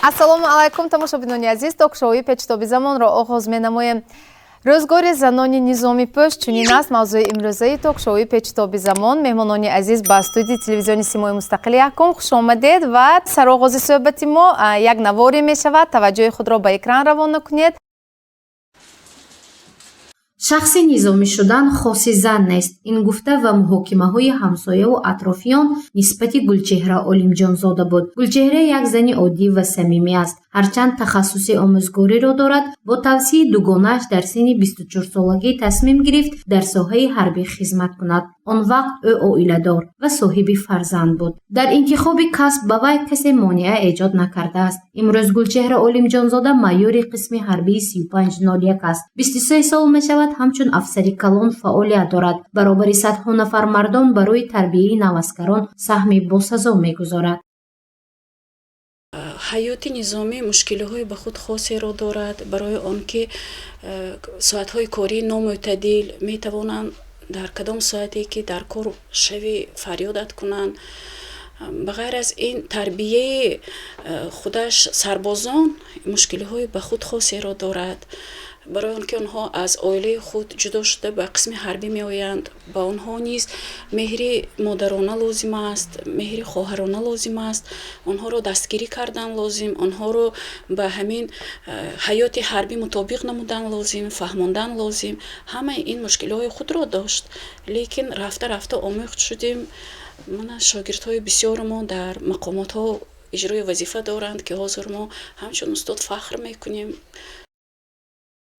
ассалому алайкум тамошобинони азиз, ток шоуи Печутоби замонро оғоз менамоем. Рӯзгори занони низомипӯш чунин аст мавзӯи имрӯзаи ток шоуи Печутоби замон. Меҳмонони азиз ба студии телевизиони Симои Мустақили якум хуш омадед ва сароғози суҳбати мо як наворе мешавад. Таваҷҷӯҳи худро ба экран равона кунед. шахси низомӣ шудан хоси зан нест. Ин гуфта ва муҳокимаҳои ҳамсояву атрофиён нисбати Гулчеҳра Олимҷонзода буд. Гулчеҳра як зани оддӣ ва самимӣ аст. ҳарчанд тахассуси омӯзгориро дорад, бо тавсияи дугонааш дар синни 24-солагӣ тасмим гирифт дар соҳаи ҳарбӣ хизмат кунад. Он вақт ӯ оиладор ва соҳиби фарзанд буд. дар интихоби касб ба вай касе монеа эҷод накардааст. имрӯз Гулчеҳра Олимҷонзода майёри қисми ҳарбии 3501 аст. 23 сол мешавад ҳамчун афсари калон фаъолият дорад. баробари садҳо нафар мардон барои тарбияи наваскарон саҳми босазо мегузорад. ҳаёти низомӣ мушкилиҳои ба худ хосеро дорад, барои он ки соатҳои кории номӯътадил метавонанд дар кадом соате ки дар кор шави фарёдат кунанд. ба ғайр аз ин тарбияи худаш сарбозон мушкилиҳои ба худ хосеро дорад, барои он ки онҳо аз оилаи худ ҷудо шуда ба қисми ҳарбӣ меоянд. Ба онҳо низ меҳри модарона лозим аст, меҳри хоҳарона лозим аст, онҳоро дастгирӣ кардан лозим, онҳоро ба ҳамин ҳаёти ҳарбӣ мутобиқ намудан лозим, фаҳмондан лозим. ҳамаи ин мушкилиҳои худро дошт, лекин рафта рафта омӯхт шудем. мана шогирдҳои бисёр мо дар мақомотҳо иҷрои вазифа доранд ки ҳозир мо ҳамчун устод фахр мекунем.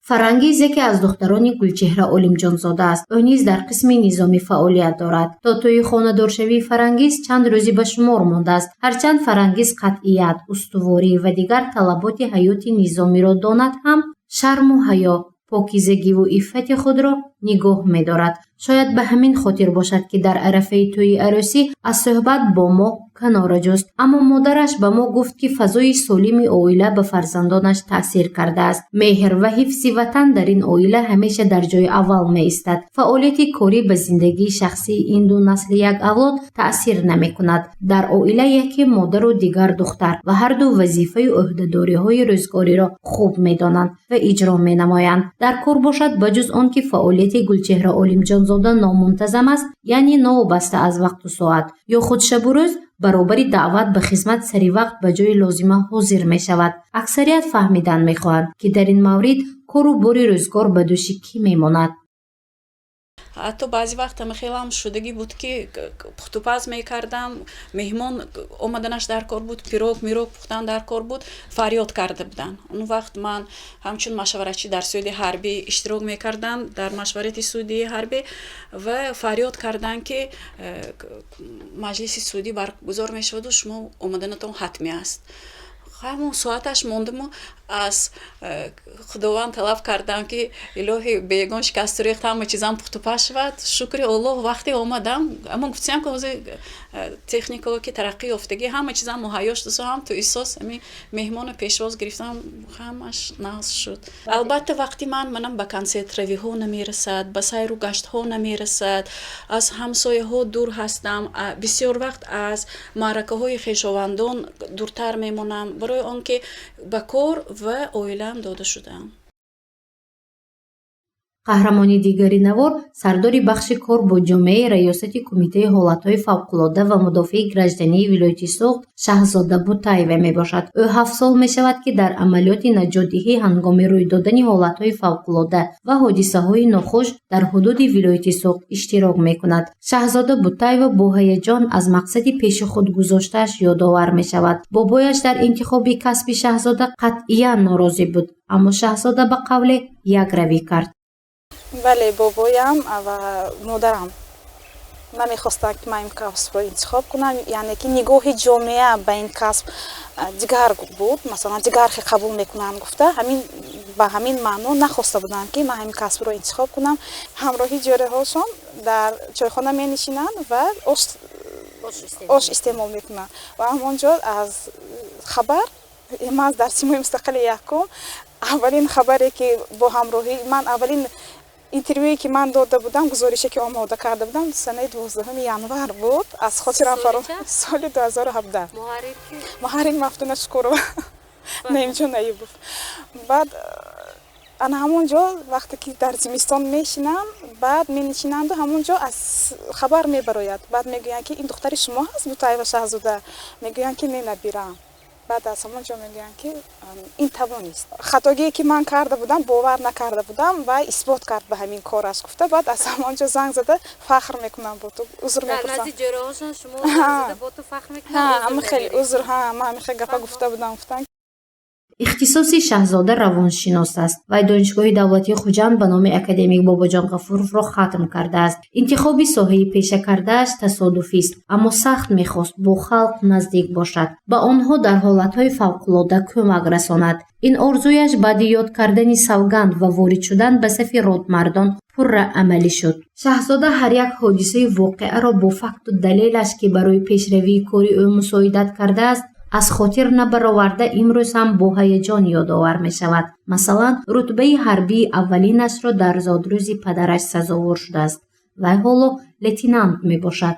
Фарангиз яке аз духтарони Гулчеҳра Олимҷонзода аст. ӯ низ дар қисми низомӣ фаъолият дорад. то тӯи хонадоршавии Фарангиз чанд рӯзӣ ба шумор мондааст. ҳарчанд Фарангиз қатъият, устуворӣ ва дигар талаботи ҳаёти низомиро донад ҳам шарму ҳаё, покизагиву иффати худро нигоҳ медорад. шояд ба ҳамин хотир бошад ки дар арафаи тӯи арӯсӣ аз суҳбат бо мо канора ҷост. аммо модараш ба мо гуфт ки фазои солими оила ба фарзандонаш таъсир кардааст. меҳр ва ҳифзи ватан дар ин оила ҳамеша дар ҷои аввал меистад. фаъолияти корӣ ба зиндагии шахсии ин ду насли як авлод таъсир намекунад. дар оила яке модару дигар духтар ва ҳарду вазифаи ӯҳдадориҳои рӯзгориро хуб медонанд ва иҷро менамоянд. дар кор бошад ба ҷуз он ки фаъолияти Гулчеҳра Олимҷонзода номунтазам аст, яъне новобаста аз вақту соат, ё худ шабу рӯз баробари даъват ба хизмат сари вақт ба ҷои лозима ҳозир мешавад. аксарият фаҳмидан мехоҳанд ки дар ин маврид кору бори рӯзгор ба дӯши кӣ мемонад. ҳатто баъзи вақт хелам шудагӣ буд ки пухтупаз мекардам, меҳмон омаданаш дар кор буд, пирог мирог пухтан дар кор буд, фарёд карда буданд. он вақт ман ҳамчун машваратчӣ дар суди ҳарбӣ иштирок мекардам, дар машварати судии ҳарбӣ ва фарёд карданд ки маҷлиси судӣ баргузор мешаваду шумо омаданатон ҳатмӣ аст. ҳамон соаташ мондаму аз худованд талаб кардам ки илоҳи беягон шикасту рехт ҳама чизам пухтупаз шавад. шукри Аллоҳ вақте омадам, аммо гуфтам ки ҳозир техникаҳо ки тараққӣ ёфтагӣ ҳама чизам муҳайё шуда, ҳам ту эҳсос ами меҳмону пешвоз гирифтам, ҳамаш нағз шуд. албатта вақти манам ба консертравиҳо намерасад, ба сайру гаштҳо намерасад, аз ҳамсояҳо дур ҳастам, бисёр вақт аз маъракаҳои хешовандон дуртар мемонам, барои он ки ба кор ва оилаам дода шудам. қаҳрамони дигари навор сардори бахши кор бо ҷомеаи раёсати кумитаи ҳолатҳои фавқулода ва мудофиаи граждании вилояти Соғд Шаҳзода Бутаева мебошад. ӯ 7 сол мешавад ки дар амалиёти наҷотдиҳӣ ҳангоми рӯй додани ҳолатҳои фавқулода ва ҳодисаҳои нохуш дар ҳудуди вилояти Соғд иштирок мекунад. Шаҳзода Бутаева бо ҳаяҷон аз мақсади пеши худ гузоштааш ёдовар мешавад. бобояш дар интихоби касби Шаҳзода қатъиян норозӣ буд, аммо Шаҳзода ба қавле якравӣ кард. бале, бобоям ва модарам намехостанд ки ман ин касбро интихоб кунам, яъне ки нигоҳи ҷомеа ба ин касб дигар буд, масалан дигар қабул мекунанд гуфта, ба ҳамин маъно нахоста буданд ки ман ҳамин касбро интихоб кунам. ҳамроҳи ҷӯраҳошон дар чойхона менишинанд ва ош истеъмол мекунанд ва ҳамонҷо аз хабар ман аз дарси Мустақили якум аввалин хабаре ки бо ҳамроҳи ман аввалин интервюе ки ман дода будам, гузорише ки омода карда будам санаи 12 январ буд. Аз хотирам фаро соли 2017. Муҳаррир Мафтуна Шукурова. Наимҷон Аюбов. Баъд ана ҳамонҷо вақте ки дар зимистон мешинам, баъд менишинанду ҳамонҷо аз хабар мебарояд. Баъд мегӯянд ки ин духтари шумо ҳаст Бутаева Шаҳзода. Мегӯянд ки не набирам. баъд аз ҳамонҷо мегӯянд ки ин тавонист. Хатогие ки ман карда будам, бовар накарда будам ва исбот кард ба ҳамин кораш гуфта. Баъд аз ҳамонҷо занг зада фахр мекунам бо ту, узр мепурсам. Нази ҷойроҳошон шумо занг зада бо ту фахр мекунам. Ҳама хеле узр, ман ҳама хеле гапа гуфта будам. ихтисоси Шаҳзода равоншинос аст. Вай донишгоҳи давлатии Хуҷанд ба номи академик Бобоҷон Ғафуровро хатм кардааст. Интихоби соҳаи пешакардааш тасодуфист, аммо сахт мехост бо халқ наздик бошад, ба онҳо дар ҳолатҳои фавқулода кӯмак расонад. Ин орзуяш баъди ёд кардани савганд ва ворид шудан ба сафи родмардон пурра амалӣ шуд. Шаҳзода ҳар як ҳодисаи воқеаро бо факту далелаш ки барои пешравии кори ӯ мусоидат кардааст, аз хотир набароварда имрӯз ҳам бо ҳаяҷон ёдовар мешавад. Масалан, рутбаи ҳарбии аввалинашро дар зодрӯзи падараш сазовор шудааст. Вай ҳоло лейтенант мебошад.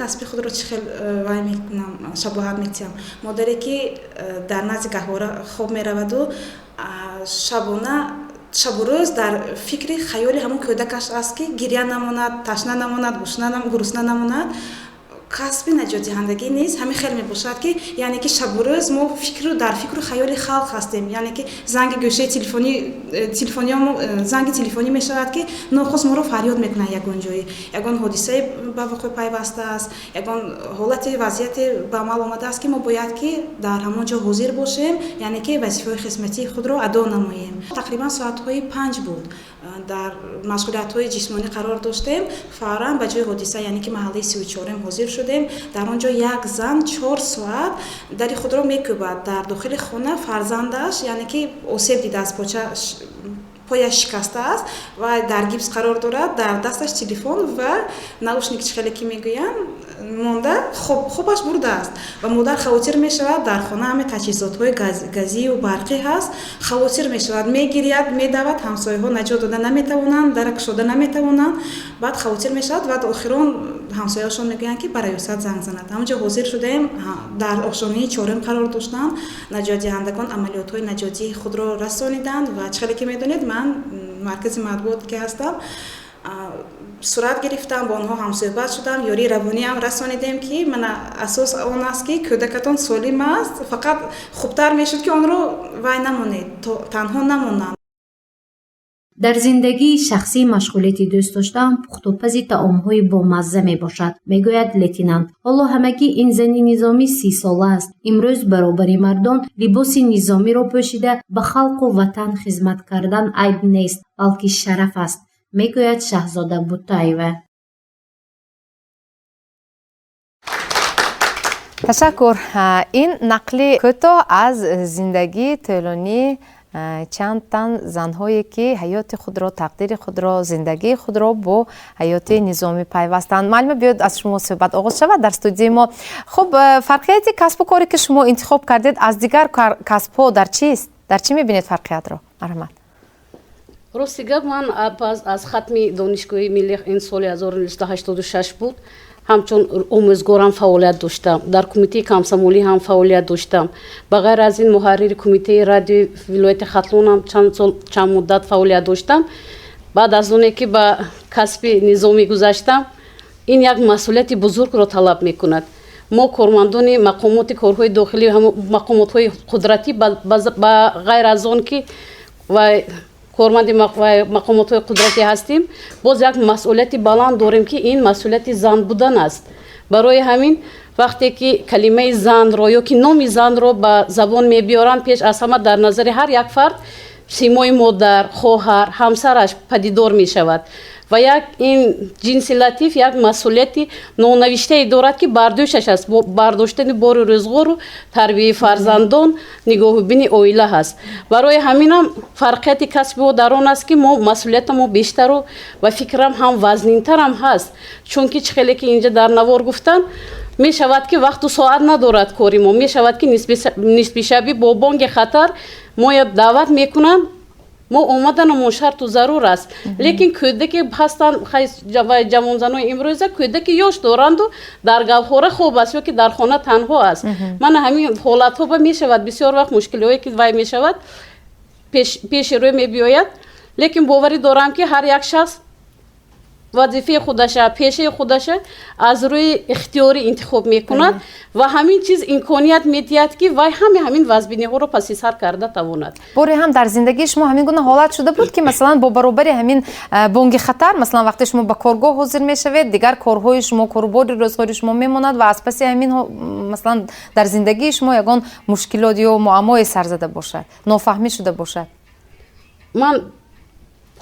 касби худро чӣ хел вай мекунам, шабоҳат метиҳам. Модаре ки дар назди гаҳвора хоб мераваду шабона шабу рӯз дар фикри хаёли ҳамон кӯдакаш аст ки гирья намонад, ташна намонад, гурусна намонад. касби наҷотдиҳандагӣ нест. Ҳамин хел мебошад ки яъне ки шабу рӯз мо дар фикру хаёли халқ ҳастем. яъне ки занги гӯшаи занги телефонӣ мешавад ки нохост моро фарёд мекунад ягон ҷое. Ягон ҳодисае ба вуқӯъ пайваста аст, ягон ҳолати вазъияте ба амал омадааст ки мо бояд ки дар ҳамон ҷо ҳозир бошем, яъне ки вазифаҳои хизматии худро адо намоем. Тақрибан соатҳои 5 буд. Дар машғулиятҳои ҷисмонӣ қарор доштем. Фавран ба ҷои ҳодиса, яъне ки маҳаллаи 34 ҳозир шудем. Дар он ҷо як зан 4 соат дари худро мекӯбад. Дар дохили хона фарзандаш, яъне ки осеб дидааст, пояш шикастааст ва дар гипс қарор дорад. Дар дасташ телефон ва наушник чихеле ки мегӯянд монда хобаш бурдааст ва модар хавотир мешавад. Дар хона ҳаме таҷҳизотҳои газию барқӣ ҳаст. Хавотир мешавад, мегиряд, медавад, ҳамсояҳо наҷот дода наметавонанд, дара кушода наметавонанд. Баъд хавотир мешавад ва охирон ҳамсояҳошон мегӯянд ки барои ёсад занг занад. ҳамонҷо ҳозир шудаем. Дар ошонии 4 қарор доштанд. наҷотдиҳандагон амалиётҳои наҷотии худро расониданд ва чихеле ки медонед ман маркази матбуот ки ҳастам, сурат гирифтам, бо онҳо ҳамсӯҳбат шудам, ёрии равониам расонидем ки мана асос он аст ки кӯдакатон солим аст, фақат хубтар мешуд ки онро вай намонед, танҳо намонанд. дар зиндагии шахсӣ машғулияти дӯст доштан пухтупази таомҳои бомазза мебошад, мегӯяд лейтенант. ҳоло ҳамагӣ ин зани низомӣ 30 сола аст. имрӯз баробари мардон либоси низомиро пӯшида ба халқу ватан хизмат кардан айб нест, балки шараф аст, мегӯяд Шаҳзода Бутаева. ташаккур. ин нақли кӯтоҳ аз зиндагии тӯлонии чанд тан занҳое ки ҳаёти худро, тақдири худро, зиндагии худро бо ҳаёти низомӣ пайвастанд. маълума биёд аз шумо суҳбат оғоз шавад дар студияи мо. хуб, фарқияти касбу коре ки шумо интихоб кардед аз дигар касбҳо дар чист? Дар чӣ мебинед фарқиятро? Марҳамат. рости гап, ман аз хатми донишгоҳи миллӣ ин соли 1986 буд. ҳамчун омӯзгорам фаъолият доштам. Дар кумитаи комсомолӣ ҳам фаъолият доштам. Ба ғайр аз ин муҳаррири кумитаи радиои вилояти Хатлонам чанд муддат фаъолият доштам. баъд аз оне ки ба касби низомӣ гузаштам, ин як масъулияти бузургро талаб мекунад. мо кормандони мақомоти корҳои дохилӣ, мақомотҳои қудратӣ, ба ғайр аз он ки корманди мақомотҳои қудратӣ ҳастем, боз як масъулияти баланд дорем ки ин масъулияти зан будан аст. барои ҳамин вақте ки калимаи занро ё ки номи занро ба забон мебиёранд, пеш аз ҳама дар назари ҳар як фард симои модар, хоҳар, ҳамсараш падидор мешавад ва як ин ҷинси латиф як масъулияти нонавиштае дорад ки бардӯшаш аст. бардоштани бори рӯзгору тарбияи фарзандон, нигоҳубини оила ҳаст. барои ҳаминам фарқияти касби мо дар он аст ки мо масъулиятамо бештару ва фикрам ҳам вазнинтарам ҳаст. чунки чихеле ки инҷа дар навор гуфтан, мешавад ки вақту соат надорад кори мо, мешавад ки нисби шаби бо бонги хатар моя даъват мекунанд мо омаданамон шарту зарур аст лекин кӯдаке ҳастанд ҷавонзанони имрӯза кӯдаки ёш доранду дар гавҳора хоб аст ёки дар хона танҳо аст мана ҳамин ҳолатҳо ба мешавад бисёр вақт мушкилие ки вай мешавад пеши рӯй мебиёяд лекин боварӣ дорам ки ҳар як шахс вазифаи худаша пешаи худаша аз рӯи ихтиёрӣ интихоб мекунад ва ҳамин чиз имконият медиҳад ки вай ҳамин вазбиниҳоро пасисар карда тавонад. бори ҳам дар зиндагии шумо ҳамин гуна ҳолат шуда буд ки масалан бо баробари ҳамин бонги хатар масалан вақте шумо ба коргоҳ ҳозир мешавед дигар корҳои шумо корубори рӯзгори шумо мемонад ва аз паси ҳамин масалан дар зиндагии шумо ягон мушкилот ё муаммое сар зада бошад нофаҳмӣ шуда бошад? ман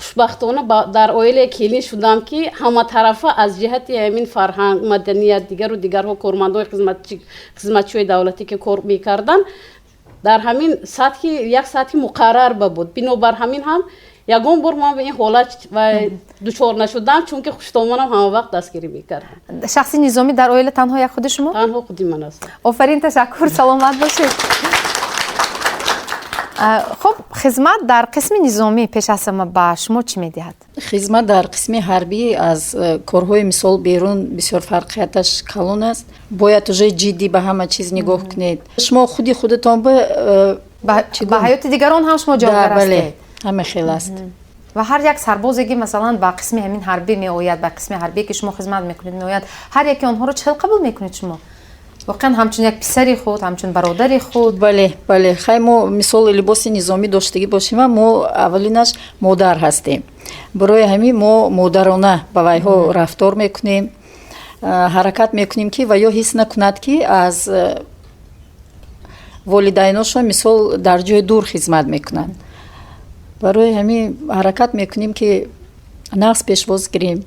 хушбахтона дар оилае келин шудам ки ҳаматарафа аз ҷиҳати ҳамин фарҳанг маданият дигару дигарҳо кормандони хизматчиҳои давлатӣ ки кор мекарданд дар ҳамин сатҳи як сатҳи муқаррар ба буд бинобар ҳамин ҳам ягон бор ман ба ин ҳолат дучор нашудам чунки хуштомонам ҳама вақт дастгирӣ мекардам. шахси низомӣ дар оила танҳо як худи шумо? танҳо худи ман ҳастам. офарин ташаккур саломат бошед. خب خدمت در قسم نظامی پیش از همه با شما چی میدهد؟ خدمت در قسم ҳарбии аз корҳои мисол берун бисёр фарқияташ калон аст. бояд уже ҷиддӣ ба ҳама чиз нигоҳ кунед. шумо худи худатон ба ҳаёти дигарон ҳам шумо ҷойгар ҳастед? ҳама хел аст. ва ҳар як сарбозе ки масалан ба қисми ҳамин ҳарбӣ меояд ба қисми ҳарбие ки шумо хизмат мекунед меояд ҳар яки онҳоро чил қабул мекунед шумо? واقعا همچون یک پسری خود همچون برادری خود؟ بله خیلی ما مثال لباس نظامی داشتگی باشیم ما اولینش مادر هستیم برای همین ما مادرانه با ویها رفتار میکنیم حرکت میکنیم که و یا حس نکند که از والدیناشون مثال در جای دور خدمت میکنن برای همین حرکت میکنیم که نقص پیشواز گیریم.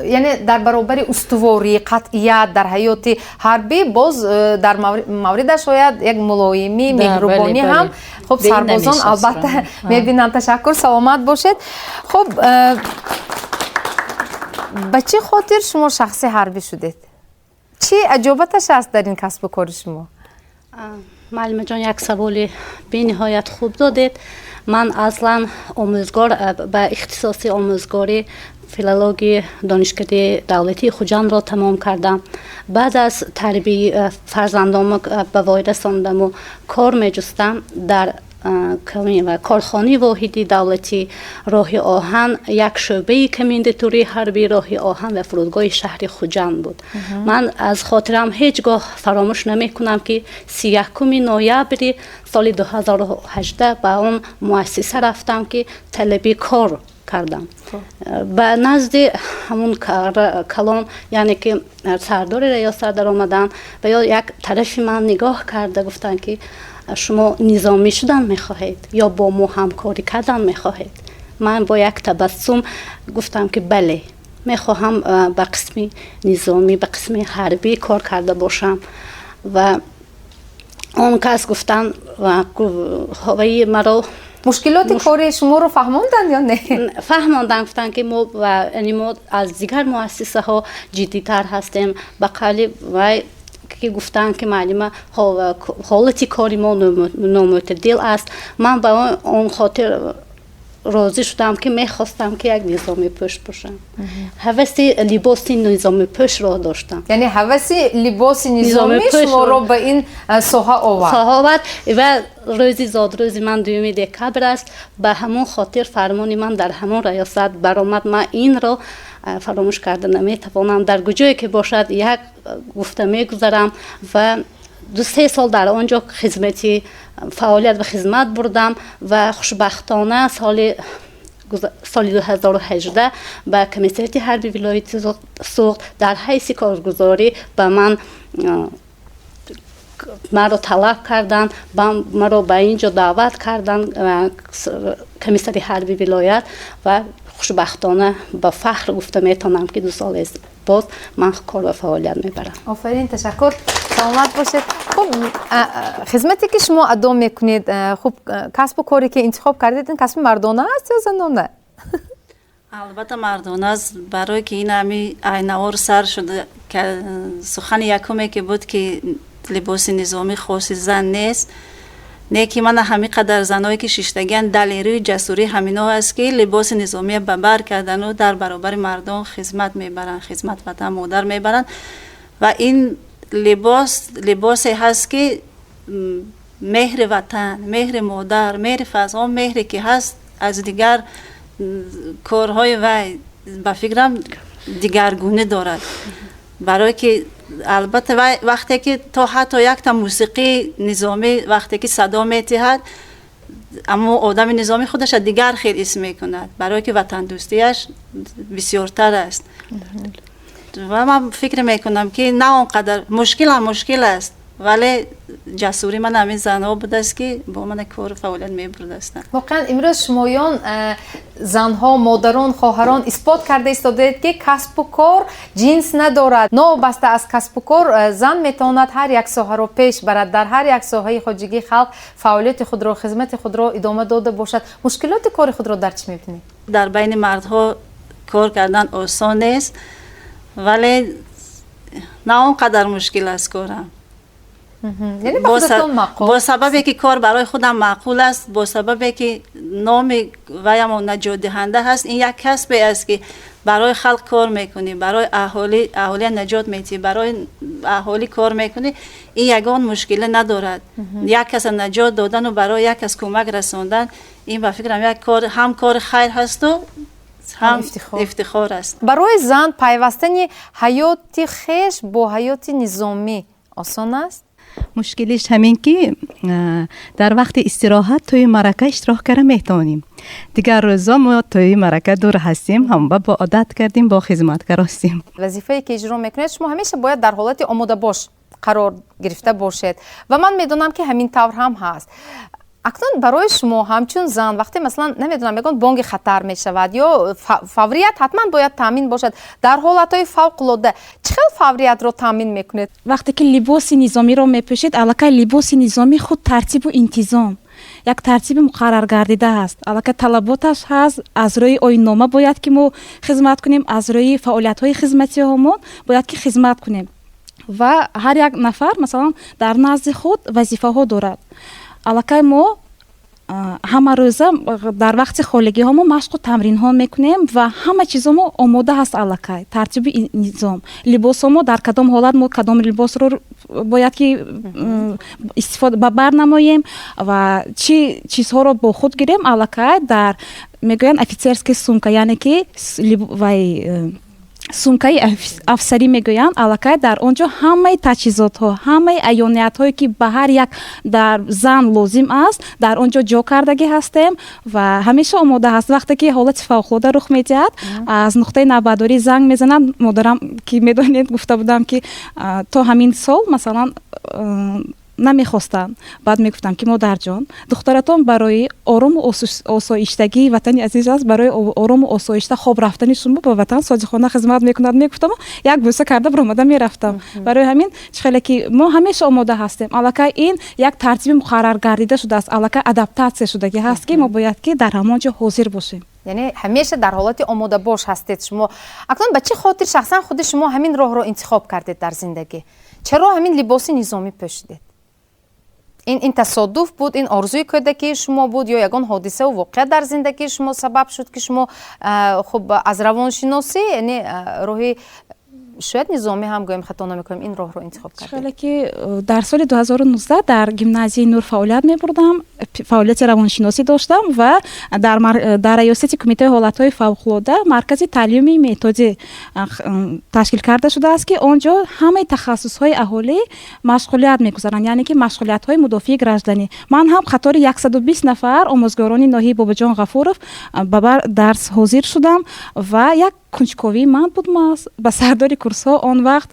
یعنی در برابر استواری قطعیت در حیات حربی باز در موردش شاید یک ملایمی مهربانی هم خب سربازان البته میبینن. تشکر سلامت باشید. خب به چه خاطر شما شخص حربی شدید؟ چی عجوبتش است در این کسب و کار شما؟ معلم جان یک سوال به نهایت خوب دادید. من اصلا آموزگار به اختصاصی آموزگاری فیلولوژی دانشکده دولتی خوجند را تمام کردم. بعد از تربیت فرزندانم به وای رساندم و کار می‌جستم در کارخانه واحدی دولتی راه آهن یک شعبه کمینداتوری حربی راه آهن و فرودگاه شهر خوجند بود. من از خاطرم هیچگاه فراموش نمی‌کنم که 31 نوامبر سال 2018 به اون مؤسسه رفتم که طلبی کار کردم. به نزد همون کلان یعنی که سردار ریاست در آمدن و یا یک طرف من نگاه کرده گفتن که شما نظامی شدن میخواهید یا با ما همکاری کردن میخواهید؟ من با یک تبسم گفتم که بله میخواهم به قسم نظامی به قسم حربی کار کرده باشم. و اون کس گفتن و هوایی مرا مشکلات کاری شما رو فهموندن یا نه؟ فهموندن. گفتن که ما از دیگر مؤسسه ها جدی‌تر هستیم. به قلی و که گفتن که معلومه حالتی کاری ما نامعتدل است. من با اون خاطر راضی شدم که میخواستم که یک نظامی‌پوش باشم. هوس لباس نظامی‌پوش را داشتم. یعنی هوس لباس نظامی شما را به این ساحه آورد. و روز من 2 دکبر است. به همون خاطر فرمان من در همون ریاست برآمد. من این را فراموش کرده نمیتوانم. در کجایی که باشد یک گفته میگذارم و 2-3 سال در آنجا خدمتی فعالیت و خدمت بردم و خوشبختانه سال 2018 به کمیسریت حربی ولایت سوخت در حیث کارگزاری به من مرا طلب کردند. مرا به اینجا دعوت کردند کمیسری حربی ولایت و خوشبختانه با فخر گفته میتونم که 2 سال باز من کار و فعالیت میبرم. آفرین تشکر سلامت باشید. خب خدمتی که شما ادامه میکنید خب کسب و کاری که انتخاب کردید این کسب مردانه است یا زنانه؟ البته مردانه است برای که این همی اینوار سر شده که سخن یکمی که بود که لباس نظامی خاص زن نیست не ки мана ҳамин қадар заное ки шиштагиан далерӯи ҷасурӣ ҳамино аст ки либоси низомия ба бар кардану дар баробари мардон хизмат мебаранд, хизмат ватан модар мебаранд ва ин либосе ҳаст ки меҳри ватан, меҳри модар, меҳри фазҳо, меҳре ки ҳаст аз дигар корҳои вай ба фикрам дигаргуна дорад. барое ки албатта вай вақте ки то ҳатто якта мусиқии низомӣ вақте ки садо метиҳад, аммо одами низомӣ худаша дигар хел ҳис мекунад, барое ки ватандӯстияш бисёртар аст. ва ман фикр мекунам ки на он қадар мушкил аст, вале ҷасури ман ҳамин занҳо будааст ки бо ман кор фаъолият мебурдастанд. воқеан имрӯз шумоён занҳо, модарон, хоҳарон исбот карда истодаед ки касбу кор ҷинс надорад. новобаста аз касбу кор зан метавонад ҳар як соҳаро пеш барад, дар ҳар як соҳаи хоҷигии халқ фаъолияти худро, хизмати худро идома дода бошад. мушкилоти кори худро дар чӣ мебинед? дар байни мардҳо кор кардан осон нест, вале на он қадар мушкил аст корам. бо сабабе ки кор барои худам маъқул аст, бо сабабе ки номи ваямон наҷотдиҳанда ҳаст, ин як касбе аст ки барои халқ кор мекунӣ, барои аҳолия наҷот медиҳӣ, барои аҳолӣ кор мекунӣ, ин ягон мушкиле надорад. як каса наҷот додану барои як кас кӯмак расондан, ин ба фикрам як кор ҳам кори хайр ҳасту ҳам ифтихор аст. барои зан пайвастани ҳаёти хеш бо ҳаёти низомӣ осон аст? мушкилиш ҳамин ки дар вақти истироҳат тои маърака иштирок карда метавонем. дигар рӯзо мо тои маърака дур ҳастем, ҳамба бо одат кардем, бо хизматкар ҳастем. вазифае ки иҷро мекунед шумо ҳамеша бояд дар ҳолати омодабош қарор гирифта бошед ва ман медонам ки ҳамин тавр ҳам ҳаст. акнун барои шумо ҳамчун зан вақте масалан намедонам ягон бонги хатар мешавад ё фаврият ҳатман бояд таъмин бошад, дар ҳолатҳои фавқулода чӣ хел фавриятро таъмин мекунед? вақте ки либоси низомиро мепӯшед, аллакай либоси низомӣ худ тартибу интизом, як тартиби муқаррар гардида аст. аллакай талаботаш ҳаст, аз рӯи оиннома бояд ки мо хизмат кунем, аз рӯи фаъолиятҳои хизматиҳомон бояд ки хизмат кунем ва ҳар як нафар масалан дар назди худ вазифаҳо дорад. аллакай мо ҳама рӯза дар вақти холигиҳо мо машқу тамринҳо мекунем ва ҳама чизомо омода ҳаст аллакай, тартиби низом. либосомо дар кадом ҳолат мо кадом либосро бояд ки истифода ба бар намоем ва чӣ чизҳоро бо худ гирем, аллакай дар мегӯянд офитсерский сумка, яъне ки вай сумкаи афсарӣ мегӯянд, аллакай дар онҷо ҳамаи таҷҳизотҳо, ҳамаи аёниятҳое ки ба ҳар як дар зан лозим аст, дар онҷо ҷо кардагӣ ҳастем ва ҳамеша омода ҳаст. вақте ки ҳолати фавқулода рух медиҳад, аз нуқтаи навбардорӣ занг мезанад. модарам ки медонед гуфта будам ки то ҳамин сол масалан намехостанд, баъд мегуфтам ки модарҷон, духтаратон барои орому осоиштагии ватани азиз аст, барои орому осоишта хоб рафтани шумо ба ватан соҷихона хизмат мекунад. мегуфтам як буса карда биромада мерафтам. барои ҳамин чихеле ки мо ҳамеша омода ҳастем. аллакай ин як тартиби муқаррар гардида шудааст, аллакай адаптатсия шудагӣ ҳаст ки мо бояд ки дар ҳамон ҷо ҳозир бошем. яъне ҳамеша дар ҳолати омодабош ҳастед шумо. акнун ба чӣ хотир шахсан худи шумо ҳамин роҳро интихоб кардед дар зиндагӣ? чаро ҳамин либоси низомӣ пӯшидед? ин тасодуф буд, ин орзуи кӯдакии шумо буд ё ягон ҳодисаву воқеа дар зиндагии шумо сабаб шуд ки шумо хуб аз равоншиносӣ яъне роҳи шояд низомӣ ҳам гӯем хато намекунем, ин роҳро интихоб кардед? чихеле ки дар соли 2019 дар гимназияи нур фаъолият мебурдам, фаъолияти равоншиносӣ доштам ва дар раёсати кумитаи ҳолатҳои фавқулода маркази таълими методӣ ташкил карда шудааст ки онҷо ҳамаи тахассусҳои аҳолӣ машғулият мегузаранд, яъне ки машғулиятҳои мудофии гражданӣ. ман ҳам қатори 120 нафар омӯзгорони ноҳияи Бобоҷон Ғафуров ба дарс ҳозир шудам ва як кунҷковии ман буд. ба сардори курсҳо он вақт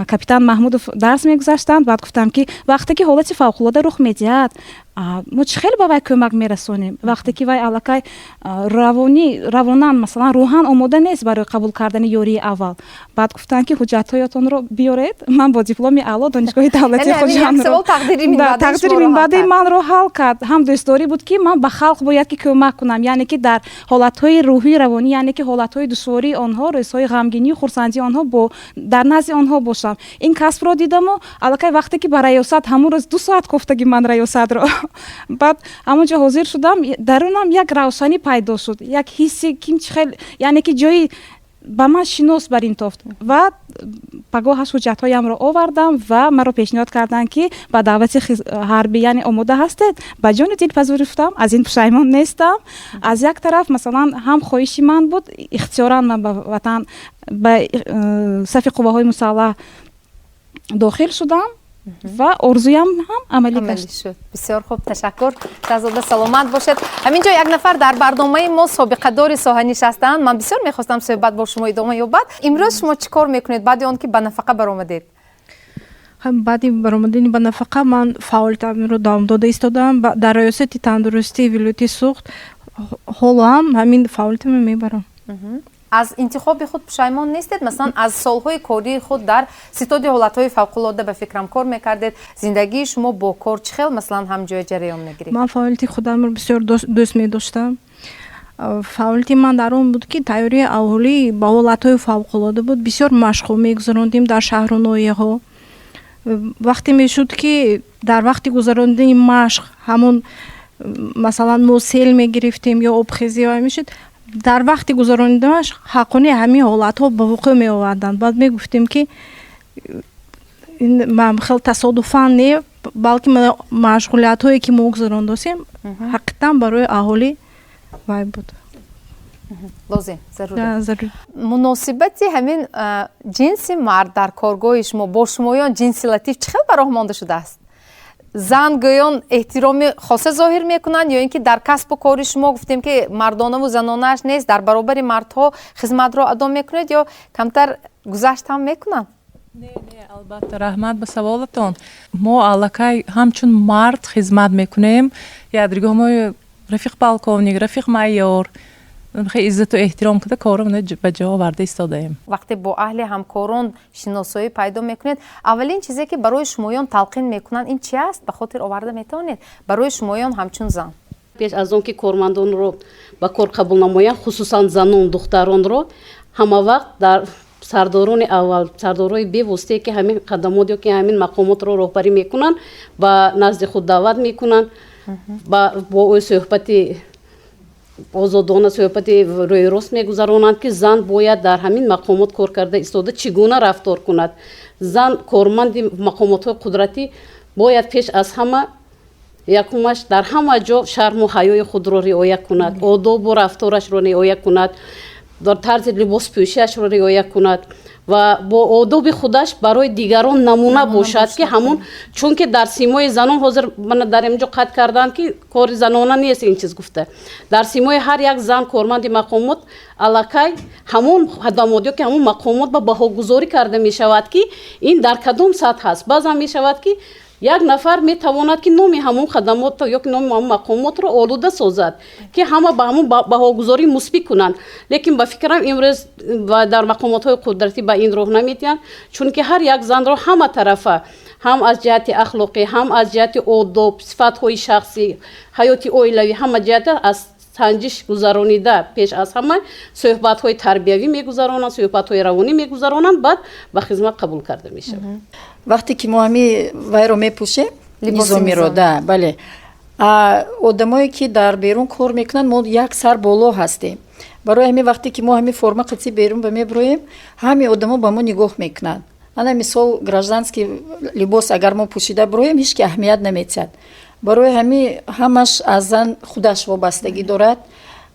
капитан Маҳмудов дарс мегузаштанд. баъд гуфтам ки вақте ки ҳолати фавқулода рух медиҳад, мо чӣ хел ба вай кӯмак мерасонем, вақте ки вай аллакай равонан масалан рӯҳан омода нест барои қабул кардани ёрии аввал. баъд гуфтанд ки ҳуҷҷатҳоятонро биёред. ман бо дипломи аъло донишгоҳи давлатии Хуҷандро тақдири минбаъдаи манро ҳал кард. ҳам дӯстдорӣ буд ки ман ба халқ бояд ки кӯмак кунам, яъне ки дар ҳолатҳои рӯҳии равонӣ, яъне ки ҳолатҳои душвории онҳо, рӯзҳои ғамгинию хурсандии онҳо дар назди онҳо бошам. ин касбро дидаму аллакай вақте ки ба раёсат ҳамун рӯз 2 соат кофтаги ман раёсатро баъд ҳамонҷо ҳозир шудам, дарунам як равшанӣ пайдо шуд, як ҳисси хел, яъне ки ҷои ба ман шинос бар ин тофт ва пагоҳаш ҳуҷҷатҳоямро овардам ва маро пешниҳод карданд ки ба давлати ҳарбӣ яъне омода ҳастед. Ба ҷони дил пазирифтам, аз ин пушаймон нестам. аз як тараф масалан ҳам хоҳиши ман буд, ихтиёран ман ба ватан ба сафи қувваҳои мусаллаҳ дохил шудам ва орзуям ҳам амалӣ гашт. бисёр хуб, ташаккур. Шаҳзода саломат бошед. ҳамин ҷо як нафар дар барномаи мо собиқадори соҳа нишастаанд. ман бисёр мехостам суҳбат бо шумо идома ёбад. имрӯз шумо чӣ кор мекунед баъди он ки ба нафақа баромадед? баъди баромадани ба нафақа ман фаъолиятамро давом дода истодам. дар раёсати тандурустии вилояти суғд ҳоло ҳам ҳамин фаъолиятамро мебарам. аз интихоби худ пушаймон нестед? масалан аз солҳои кории худ дар ситоди ҳолатҳои фавқулода ба фикрам кор мекардед? зиндагии шумо бо кор чӣ хел масалан ҳамҷоя ҷараён мегирид? ман фаъолияти худамро бисёр дӯст медоштам. фаъолияти ман дар он буд ки тайёрии аҳолӣ ба ҳолатҳои фавқулода буд. бисёр машқҳо мегузарондем дар шаҳру ноҳияҳо. вақте мешуд ки дар вақти гузарондани машқ ҳамон масалан мо сел мегирифтем ё обхезӣ мешуд, дар вақти гузаронидааш ҳаққони ҳамин ҳолатҳо ба вуқӯъ меоварданд. баъд мегуфтем ки хел тасодуфан не, балки машғулиятҳое ки мо гузарондосем ҳақиқатан барои аҳолӣ вай буд. лозим, зарур. муносибати ҳамин ҷинси мард дар коргоҳи шумо бо шумоён ҷинси латиф чӣ хел бароҳ монда шудааст? зан гӯён эҳтироми хоса зоҳир мекунанд ё ин ки дар касбу кори шумо гуфтем ки мардонаву занонааш нест, дар баробари мардҳо хизматро адо мекунед ё камтар гузашт ҳам мекунанд? не, албатта, раҳмат ба саволатон. мо аллакай ҳамчун мард хизмат мекунем. ядригоҳ мо рафиқ полковник, рафиқ майёр, хеле иззату эҳтиром карда корамона ба ҷо оварда истодаем. вақте бо аҳли ҳамкорон шиносоӣ пайдо мекунед, аввалин чизе ки барои шумоён талқин мекунанд ин чи аст? ба хотир оварда метавонед барои шумоён ҳамчун зан? пеш аз он ки кормандонро ба кор қабул намоянд, хусусан занон духтаронро ҳама вақт дар сардорони аввал, сардорои бевоситае ки ҳамин қадамот ё ки ҳамин мақомотро роҳбарӣ мекунанд, ба назди худ даъват мекунанд, бо ӯ суҳбати озодона, суҳбати рӯи рост мегузаронанд ки зан бояд дар ҳамин мақомот кор карда истода чӣ гуна рафтор кунад. зан корманди мақомотҳои қудратӣ бояд пеш аз ҳама якумаш дар ҳама ҷо шарму ҳаёи худро риоя кунад, одобу рафторашро риоя кунад, дар тарзи либоспӯшиашро риоя кунад ва бо одоби худаш барои дигарон намуна бошад ки ҳамун, чунки дар симои занон ҳозир мана дар инҷо қатъ карданд ки кори занона нест ин чиз гуфта. дар симои ҳар як зан корманди мақомот аллакай ҳамун ҳадамодиё ки ҳамун мақомот ба баҳогузорӣ карда мешавад ки ин дар кадом сатҳ аст. баъзан мешавад ки як нафар метавонад ки номи ҳамун хадамотро ё ки номи ҳамун мақомотро олуда созад ки ҳама ба ҳамун баҳогузорӣ мусбӣ кунанд. лекин ба фикрам имрӯз дар мақомотҳои қудратӣ ба ин роҳ наметиҳанд, чунки ҳар як занро ҳама тарафа, ҳам аз ҷиҳати ахлоқӣ, ҳам аз ҷиҳати одоб, сифатҳои шахсӣ, ҳаёти оилавӣ, ҳама ҷиҳата аз санҷиш гузаронида пеш аз ҳама суҳбатҳои тарбиявӣ мегузаронанд, суҳбатҳои равонӣ мегузаронанд, баъд ба хизмат қабул карда мешавад. вақте ки мо ҳами вайро мепӯшем низомиро, да, бале, одамое ки дар берун кор мекунанд, мо як сар боло ҳастем. барои ҳамин вақте ки мо ҳамин форма қитъи берун ба меброем, ҳамин одамо ба мо нигоҳ мекунанд. ана мисол гражданский либос агар мо пӯшида броем, ҳеҷ ки аҳамият намедиҳад. барои ҳамин ҳамаш аз зан худаш вобастагӣ дорад.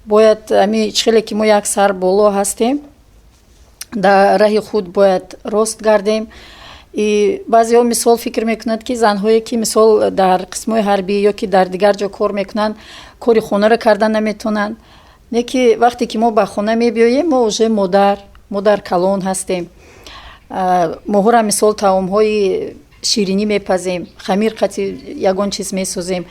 бояд ҳамин чихеле ки мо як сар боло ҳастем, дар раҳи худ бояд рост гардем. баъзеҳо мисол фикр мекунанд ки занҳое ки мисол дар қисмои ҳарбии ё ки дар дигар ҷо кор мекунанд, кори хонаро карда наметавонанд. не ки вақте ки мо ба хона мебиёем, мо уже модар калон ҳастем. моҳора мисол таомҳои ширинӣ мепазем, хамир қатъи ягон чиз месозем.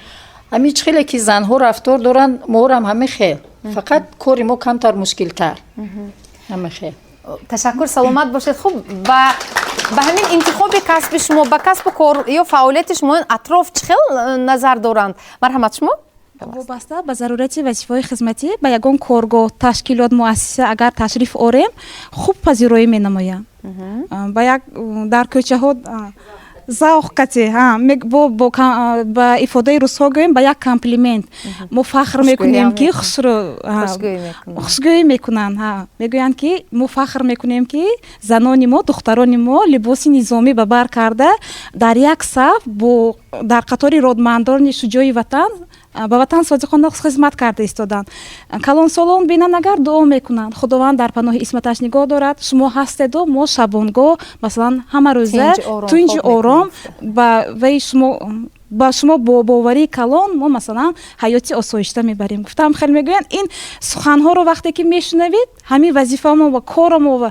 ҳамин чихеле ки занҳо рафтор доранд, моҳорам ҳамин хел, фақат кори мо камтар мушкилтар. ҳамин хел. ташаккур, саломат бошед. хуб, ба ҳамин интихоби касби шумо, ба касбу кор ё фаъолияти шумо атроф чӣ хел назар доранд? марҳамат, шумо вобаста ба зарурати вазифаҳои хизматӣ ба ягон коргоҳ, ташкилот, муассиса агар ташриф орем, хуб пазироӣ менамоям. ба як дар кӯчаҳо завқати ба ифодаи рӯсҳо гӯем ба як комплимент мо фахр мекунем ки хушгӯӣ мекунанд мегӯянд ки мо фахр мекунем ки занони мо духтарони мо либоси низомӣ ба бар карда дар як саф дар қатори родмандони шуҷои ватан ба ватан содиқона хизмат карда истоданд. Калонсолон бинанд агар дуо мекунанд худованд дар паноҳи исматаш нигоҳ дорад. Шумо ҳастеду мо шабонгоҳ масалан ҳама рӯза тинҷу ором ба шумо бо боварии калон мо масалан ҳаёти осоишта мебарем. Гуфтам хеле мегӯянд ин суханҳоро вақте ки мешунавед ҳамин вазифамо ва корамо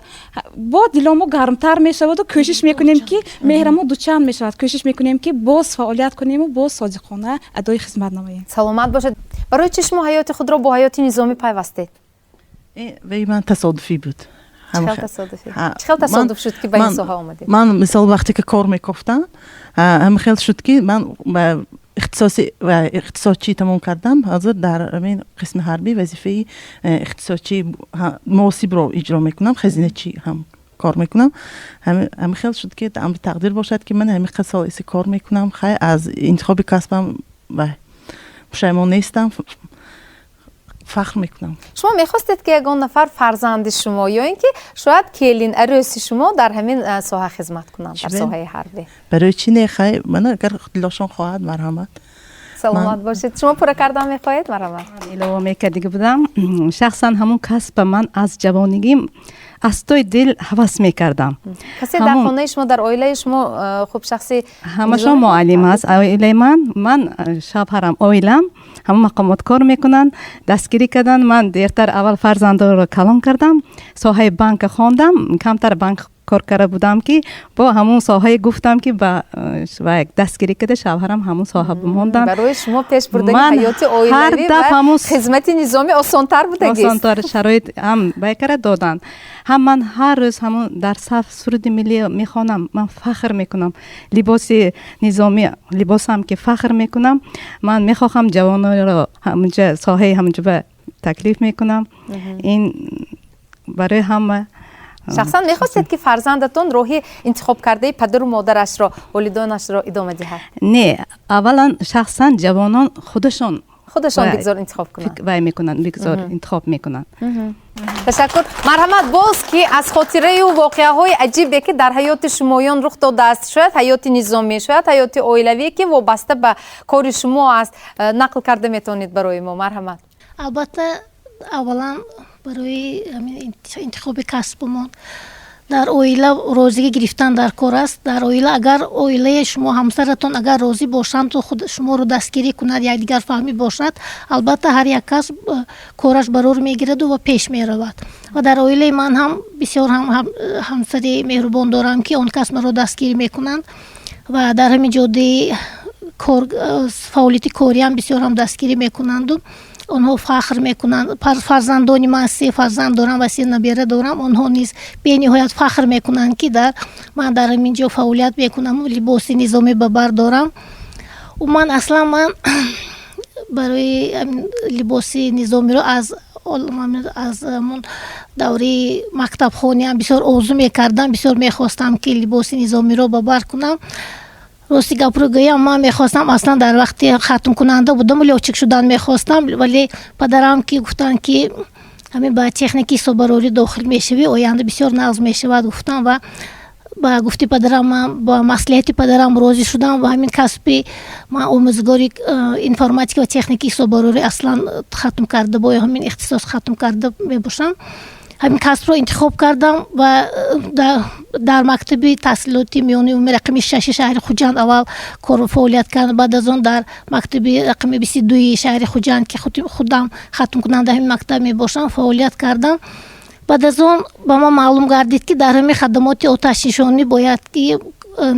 бо диломо гармтар мешаваду кӯшиш мекунем ки меҳрамо дучанд мешавад. Кӯшиш мекунем ки боз фаъолият кунему боз содиқона адои хизмат намоем. саломат бошед. барои чӣ шумо ҳаёти худро бо ҳаёти низомӣ пайвастед? ман тасодуфӣ буд. чӣ хел тасодуф шуд ки ба ин соҳа омадед? ман мисол вақте ки кор мекофтам ҳама хел шуд ки ман ихтисосчӣ тамом кардам. ҳозир дар қисми ҳарбии вазифаи ихтисосчӣ муосибро иҷро мекунам, хазиначӣ ҳам кор мекунам. ҳама хел шуд ки амри тақдир бошад ки ман ҳамин қадр сол кор мекунам. хай аз интихоби касбам пушаймон нестам, фахр мекунам. шумо мехостед ки ягон нафар фарзанди шумо ё ин ки шояд келин арӯси шумо дар ҳамин соҳа хизмат кунанд, дар соҳаи ҳарбӣ? барои чӣ не? хай ман агар дилошон хоҳад марҳамат. саломат бошед. шумо пурра кардан мехоҳед? марҳамат. илова мекардига будам. шахсан ҳамун касба ман аз ҷавонигим аз тои дил ҳавас мекардам. касе дар хонаи шумо, дар оилаи шумо хуб шахси ҳамашон муаллим аст. оилаи ман шавҳарам, оилам ҳама мақомот кор мекунанд, дастгирӣ кардан. ман дертар аввал фарзандоро калон кардам, соҳаи банка хондам, камтар банк кор карда будам ки бо ҳамун соҳаи гуфтам ки ба дастгирӣ карда шавҳарам ҳамун соҳа бимонданд. барои шумо пеш бурдаги ҳаёти оилавӣ ва хизмати низомӣ осонтар будагист? осонтар шароит ҳам байкара доданд. ҳам ман ҳар рӯз ҳамун дар саф суруди миллӣ мехонам. ман фахр мекунам либоси низомӣ, либосам ки фахр мекунам. ман мехоҳам ҷавононро ҳамунҷа соҳаи ҳамунҷа ба таклиф мекунам. ин барои ҳама. шахсан мехостед ки фарзандатон роҳи интихоб кардаи падару модарашро, волидонашро идома диҳад? не, аввалан шахсан ҷавонон худашон бигзор интихоб кунанд. вай мекунанд, бигзор интихоб мекунанд. ташаккур. марҳамат. боз ки аз хотираю воқеаҳои аҷибе ки дар ҳаёти шумоён рух додааст, шояд ҳаёти низомӣ, шояд ҳаёти оилавӣ ки вобаста ба кори шумо аст, нақл карда метавонед барои мо? марҳамат. албатта аввалан барои интихоби касбмон дар оила розигӣ гирифтан дар кор аст. дар оила агар оилаи шумо ҳамсаратон агар розӣ бошанду шуморо дастгирӣ кунад, якдигар фаҳмӣ бошад, албатта ҳар як кас кораш барор мегираду ва пеш меравад. ва дар оилаи ман ҳам бисёр ҳамсари меҳрубон дорам ки он кас маро дастгирӣ мекунанд ва дар ҳамин ҷодаи фаъолияти кориам бисёр ҳам дастгирӣ мекунанду онҳо фахр мекунанд. фарзандони ман 3 фарзанд дорам ва 3 набера дорам. онҳо низ бениҳоят фахр мекунанд ки ман дар ҳамин ҷо фаъолият мекунам, либоси низомӣ ба бар дорам. ман аслан барои либоси низомиро аз даври мактабхониам бисёр орзу мекардам, бисёр мехостам ки либоси низомиро ба бар кунам. рости гапро гӯям, ман мехостам аслан дар вақти хатмкунанда будам, лётчик шудан мехостам, вале падарам ки гуфтанд ки ҳамин ба техникаи собарорӣ дохил мешавӣ, оянда бисёр нағз мешавад гуфтам ва ба гуфти падарам ман ба маслиҳати падарам розӣ шудам ва ҳамин касби ман омӯзгори информатика ва техникаи собарорӣ аслан хатм карда бо ҳамин ихтисос хатм карда мебошам. ҳамин касбро интихоб кардам ва дар мактаби таҳсилоти миёнаи умумӣ рақами 6 шаҳри хуҷанд аввал кор фаъолият кардам. баъд аз он дар мактаби рақами 22 шаҳри хуҷанд ки худам хатмкунанда ҳамин мактаб мебошам фаъолият кардам. баъд аз он ба ман маълум гардид ки дар ҳамин хадамоти оташнишонӣ бояд ки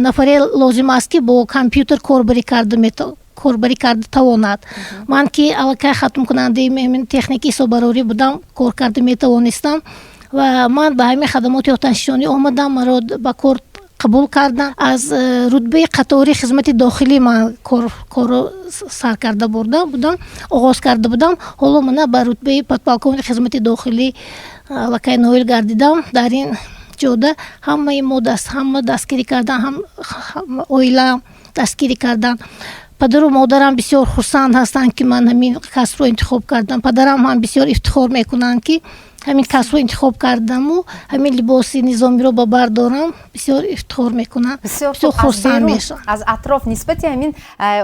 нафаре лозим аст ки бо компютер корбарӣ карда тавонад. ман ки аллакай хатмкунандаи техникаи собарорӣ будам, кор карда метавонистам ва ман ба ҳамин хадамоти оташнишонӣ омадам, маро ба кор қабул кардам. аз рутбаи қатори хизмати дохилӣ ман корро сар карда будам, оғоз карда будам. ҳоло мана ба рутбаи подполковник хизмати дохилӣ аллакай ноил гардидам. дар ин ҷода ҳамаи мо ҳама дастгирӣ кардан, оила дастгирӣ кардан. падару модарам бисёр хурсанд ҳастанд ки ман ҳамин касбро интихоб кардам. Падарам ҳам бисёр ифтихор мекунанд ки ҳамин касбро интихоб кардаму ҳамин либоси низомиро ба бар дорам. Бисёр ифтихор мекунанд, бисёр хурсанд мешаванд. аз атроф нисбати ҳамин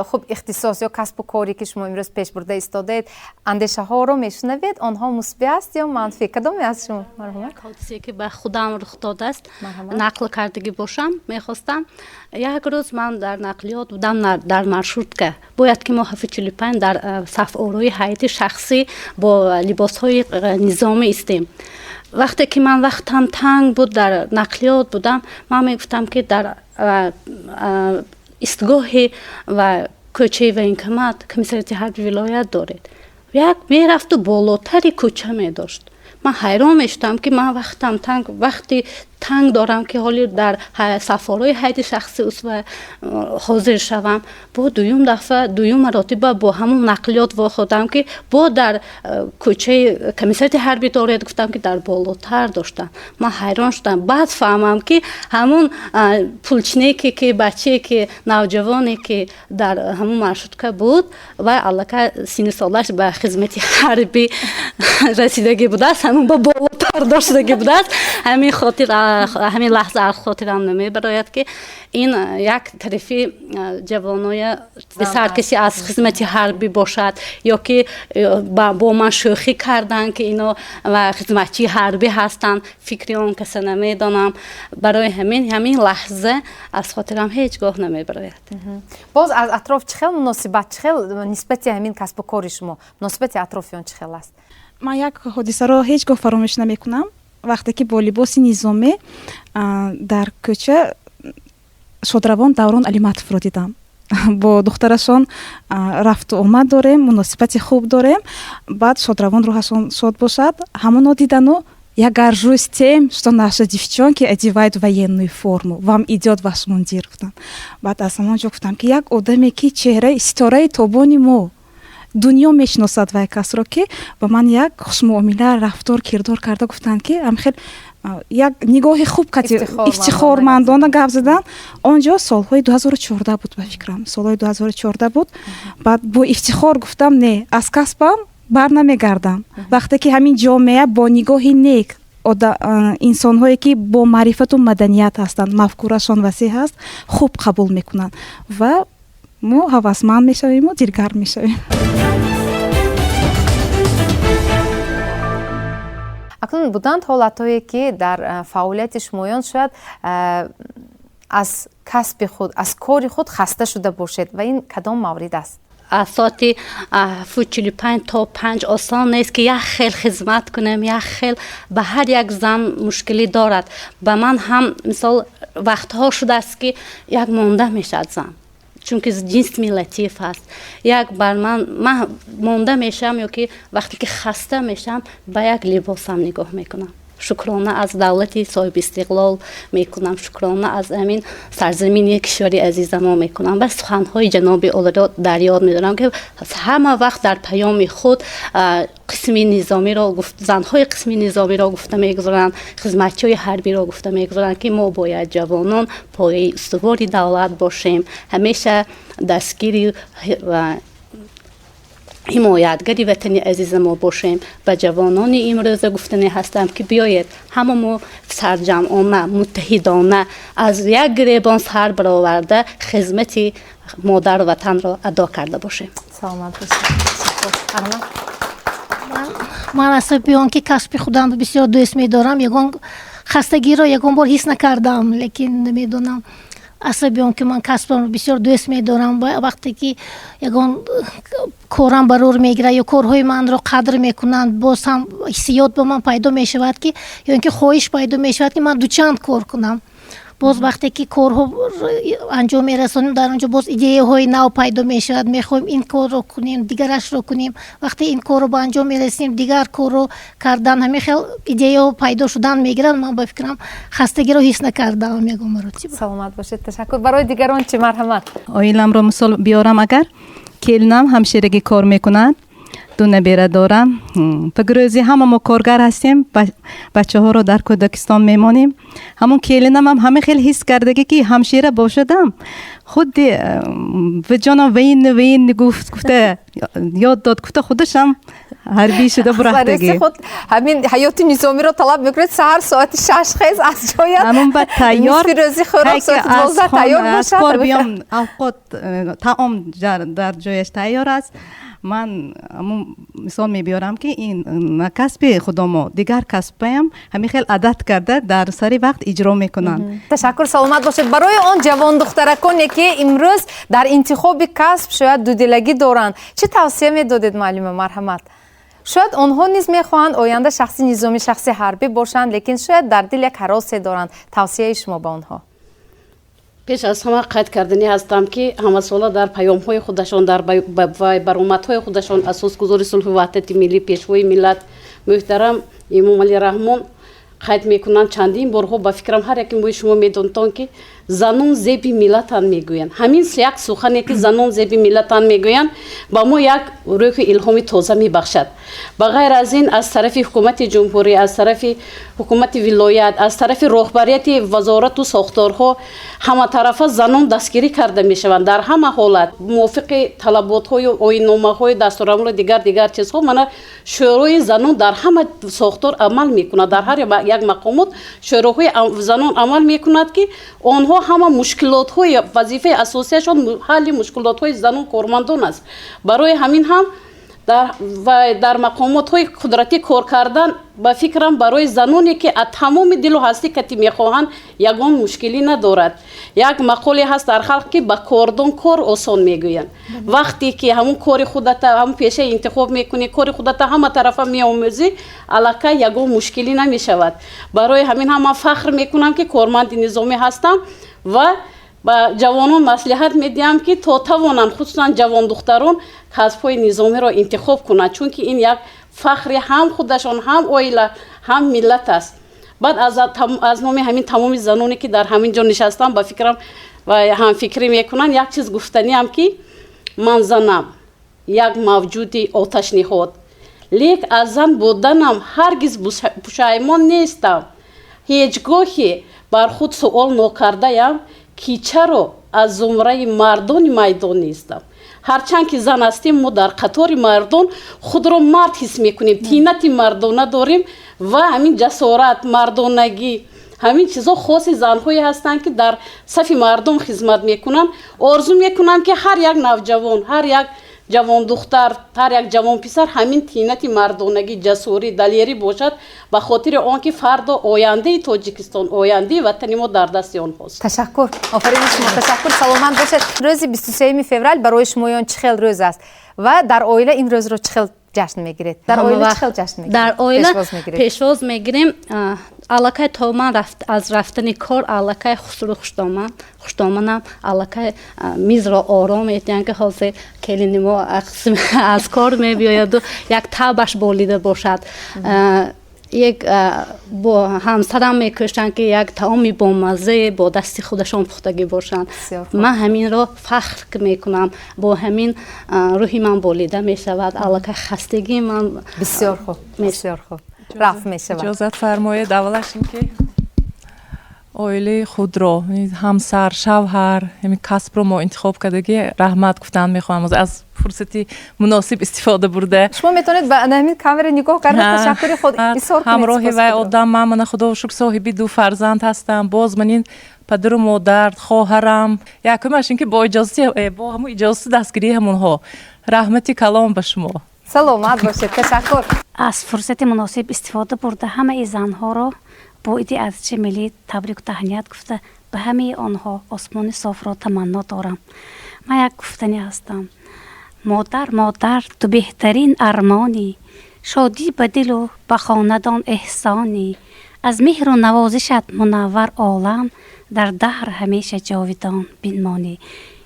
хуб ихтисос ё касбу коре ки шумо имрӯз пеш бурда истодаед, андешаҳоро мешунавед? онҳо мусбӣ аст ё манфӣ? кадоме аз шумо? ҳодисае ки ба худам рух додааст, нақл кардагӣ бошам мехостам. як рӯз ман дар нақлиёт будам, дар маршрутка. Бояд ки мо 745 дар сафорои ҳайати шахсӣ бо либосҳои низомӣ истем. вақте ки ман вақтам танг буд, дар нақлиёт будам, ман мегуфтам ки дар истгоҳи ва кӯчаи военкомат комиссарияти ҳарби вилоят доред. як мерафту болотари кӯча медошт. ман ҳайрон мешудам ки ман вақтам танг, вақти танг дорам ки ҳоли дар сафорои ҳайати шахсӣ ҳозир шавам. бо дуюм дафъа, дуюм маротиба бо ҳамон нақлиёт воходам ки бо дар кӯчаи комиссарияти ҳарби доред, гуфтам ки дар болотар доштам. ман ҳайрон шудам. баъд фаҳмам ки ҳамон пулчнеке ки бачае ки навҷавоне ки дар ҳамон маршрутка буд ва аллакай синни солаш ба хизмати ҳарбӣ расидагӣ будааст, ҳамон ба болотар доштагӣ будааст. ҳамин хотир, ҳамин лаҳза аз хотирам намебарояд ки ин як тарафи ҷавонои писар киси аз хизмати ҳарбӣ бошад ё ки бо ман шӯхӣ кардан ки ино хизматчии ҳарбӣ ҳастанд, фикри он каса намедонам. барои ҳамин лаҳза аз хотирам ҳеҷ гоҳ намебарояд. боз аз атроф чӣ хел муносибат, чӣ хел нисбати ҳамин касбу кори шумо, муносибати атрофи он чӣ хел аст? ман як ҳодисаро ҳеҷ гоҳ фаромӯш намекунам. вақте ки бо либоси низомӣ дар кӯча шодравон Даврон Алиматовро дидам. бо духтарашон рафту омад дорем, муносибати хуб дорем. баъд шодравон рӯҳашон шод бошад. ҳамоно дидану я горжусь тем, что наши девчонки одевают военную форму. Вам идет ваш мундир. баъд аз ҳамон ҷо гуфтам ки як одаме ки чеҳраи ситораи тобони мо дунё мешиносад вай касро ки ба ман як хушмуомила, рафтор, кирдор карда гуфтанд ки амхел як нигоҳи хуб кати ифтихормандона гап задан. он ҷо солҳои 2014 буд ба фикрам, солҳои 2014 буд. баъд бо ифтихор гуфтам не, аз касбам бар намегардам. вақте ки ҳамин ҷомеа бо нигоҳи нек, инсонҳое ки бо маърифату маданият ҳастанд, мафкурашон васеъ ҳаст, хуб қабул мекунанд ва мо ҳавасманд мешавиму дилгарм мешавем. акнун буданд ҳолатҳое ки дар фаъолияти шумоён шояд аз касби худ, аз кори худ хаста шуда бошед ва ин кадом маврид аст? аз соати 45 то 5 осон нест ки як хел хизмат кунем, як хел ба ҳар як зан мушкилӣ дорад. ба ман ҳам мисол вақтҳо шудааст ки як монда мешавад зан, чунки ҷисми латиф аст. як бар ман монда мешавам ё ки вақте ки хаста мешавам ба як либосам нигоҳ мекунам. шукрона аз давлати соҳиби истиқлол мекунам, шукрона аз ҳамин сарзамини кишвари азизамо мекунам. ба суханҳои ҷаноби олиро дар ёд медорам ки ҳама вақт дар паёми худ қисми низомиро занҳои қисми низомиро гуфта мегузоранд, хизматчиҳои ҳарбиро гуфта мегузоранд ки мо бояд ҷавонон пояи устувори давлат бошем, ҳамеша дастгири ҳимоятгари ватани азиза мо бошем. ба ҷавонони имрӯза гуфтане ҳастам ки биёед ҳама мо сарҷамъона, муттаҳидона аз як гиребон сар бароварда хизмати модару ватанро адо карда бошем. саломат бошед. ман асаби он ки касби худам бисёр дӯст медорам. ягон хастагиро ягон бор ҳис накардам, лекин намедонам асаби он ки ман касбам бисёр дӯст медорам. вақте ки ягон корам барор мегирад ё корҳои манро қадр мекунанд, боз ҳам ҳиссиёт ба ман пайдо мешавад ки ё ин ки хоҳиш пайдо мешавад ки ман дучанд кор кунам. боз вақте ки корҳо анҷом мерасонем, дар онҷо боз идеяҳои нав пайдо мешавад. мехоҳем ин корро кунем, дигарашро кунем. вақте ин корро ба анҷом мерасем, дигар корро кардан, ҳамин хел идеяҳо пайдо шудан мегирад. ман ба фикрам хастагиро ҳис накардам ягон маротиба. саломат бошед, ташаккур. барои дигарон чӣ? марҳамат. оиламро мисол биёрам, агар келинам ҳамширагӣ кор мекунад, 2 набера дорам. Пагрӯзи ҳама мо коргар ҳастем, бачаҳоро дар кӯдакистон мемонем. ҳамон келинам ҳам ҳама хеле ҳис кардагӣ ки ҳамшира бошадам худди виҷонам ваин гуфта ёд дод гуфта худашам ҳарбӣ шуда бурафтагӣ. худ ҳамин ҳаёти низомиро талаб мекунед саҳар соати 6 хез аз ҷоят ҳамон ба тайёр фирӯзи хӯрок соати 12 тайёр бошад. кор биём авқот таом дар ҷояш тайёр аст. ман мисол мебиёрам ки ин касби худомо дигар касбаям ҳамин хел адат карда дар сари вақт иҷро мекунанд. Ташаккур, саломат бошед. Барои он ҷавон духтараконе ки имрӯз дар интихоби касб шояд дудилагӣ доранд, чӣ тавсия медодед маълума? Марҳамат. шояд онҳо низ мехоҳанд оянда шахси низомӣ, шахси ҳарбӣ бошанд, лекин шояд дар дил як ҳаросе доранд. Тавсияи шумо ба онҳо? пеш аз ҳама қайд кардани ҳастам ки ҳамасола дар паёмҳои худашон дар баромадҳои худашон асосгузори сулҳу ваҳдати миллӣ пешвои миллат муҳтарам имом Алӣ Раҳмон қайд мекунанд. чандин борҳо ба фикрам ҳар яке мои шумо медонтон ки занон зеби миллатанд мегӯянд. ҳамин як сухане ки занон зеби миллатанд мегӯянд ба мо як рӯҳи илҳоми тоза мебахшад. ба ғайр аз ин аз тарафи ҳукумати ҷумҳурӣ, аз тарафи ҳукумати вилоят, аз тарафи роҳбарияти вазорату сохторҳо ҳаматарафа занон дастгирӣ карда мешаванд. дар ҳама ҳолат мувофиқи талаботҳои оинномаҳои дастурамули дигар чизҳо мана шӯрои занон дар ҳама сохтор амал мекунад. дар ҳар як мақомот шӯроҳои занон амал мекунад ки онҳо ҳама мушкилотҳои вазифаи асосияшон ҳалли мушкилотҳои занон кормандон аст. барои ҳамин ҳам дар мақомотҳои қудратӣ кор кардан ба фикрам барои заноне ки аз тамоми дилу ҳастӣ кати мехоҳанд ягон мушкилӣ надорад. як мақоле ҳаст дар халқ ки ба кордон кор осон мегӯянд. вақте ки ҳамун кори худата ҳамун пешаи интихоб мекунӣ, кори худата ҳама тарафа меомӯзӣ, аллакай ягон мушкилӣ намешавад. барои ҳамин ҳам ман фахр мекунам ки корманди низомӣ ҳастам ва ба ҷавонон маслиҳат медиҳам ки то тавонанд хусусан ҷавондухтарон касбҳои низомиро интихоб кунанд, чунки ин як фахри ҳам худашон, ҳам оила, ҳам миллат аст. баъд аз номи ҳамин тамоми заноне ки дар ҳамин ҷо нишастам ба фикрам ва ҳамфикрӣ мекунанд, як чиз гуфтаниам ки ман занам як мавҷуди оташниҳод, лек аз зан буданам ҳаргиз пушаймон нестам. ҳеҷ гоҳе бар худ суол нокардаям ки чаро аз зумраи мардони майдон нестам. ҳарчанд ки зан ҳастем, мо дар қатори мардон худро мард ҳис мекунем, тинати мардона дорем ва ҳамин ҷасорат, мардонагӣ, ҳамин чизҳо хоси занҳое ҳастанд ки дар сафи мардон хизмат мекунанд. орзу мекунанд ки ҳар як навҷавон, ҳар як ҷавондухтар, ҳар як ҷавонписар ҳамин тинати мардонагӣ, ҷасурӣ, далерӣ бошад, ба хотири он ки фардо ояндаи тоҷикистон, ояндаи ватани мо дар дасти онҳост. Ташаккур. Офарини шумо. Ташаккур. Саломат бошед. рӯзи 23 феврал барои шумоён чӣ хел рӯз аст ва дар оила ин рӯзро чӣ хел ҷашн мегиред? Дар оила чӣ хел ҷашн мегиред? Дар оила пешвоз мегирем. аллакай то ман аз рафтани кор аллакай хусру хуштоманам, аллакай мизро ором метиҳам ки ҳозир келини мо аз кор мебиёяду як табаш болида бошад. як бо ҳамсарам мекӯшанд ки як таоми бомаззе бо дасти худашон пухтагӣ бошанд. ман ҳаминро фахр мекунам, бо ҳамин рӯҳи ман болида мешавад, аллакай хастагии ман бисёр хуб, бисёр хуб рафт мешавад. иҷозат фармоед аввалаш ин ки оилаи худро, ҳамсар, шавҳар, ҳамин касбро мо интихоб кардагӣ раҳмат гуфтан мехоҳам. аз фурсати муносиб истифода бурда шумо метавонед ба ҳамин камера нигоҳ карда ташаккури худ изҳор кунед. ҳамроҳи вай одам ман мана худо шукр соҳиби 2 фарзанд ҳастам. боз ман ин падару модар, хоҳарам, якумаш ин ки бо ҳамун иҷозати дастгирии ҳамонҳо. раҳмати калом ба шумо. саломат бошед. ташаккур. аз фурсати муносиб истифода бурда ҳамаи занҳоро бо иди Артиши Миллӣ табрику таҳният гуфта ба ҳамаи онҳо осмони софро таманно дорам. ман як гуфтанӣ ҳастам. модар модар ту беҳтарин армонӣ, шодӣ ба дилу ба хонадон эҳсонӣ, аз меҳру навозишат мунаввар олам, дар даҳр ҳамеша ҷовидон бинмонӣ.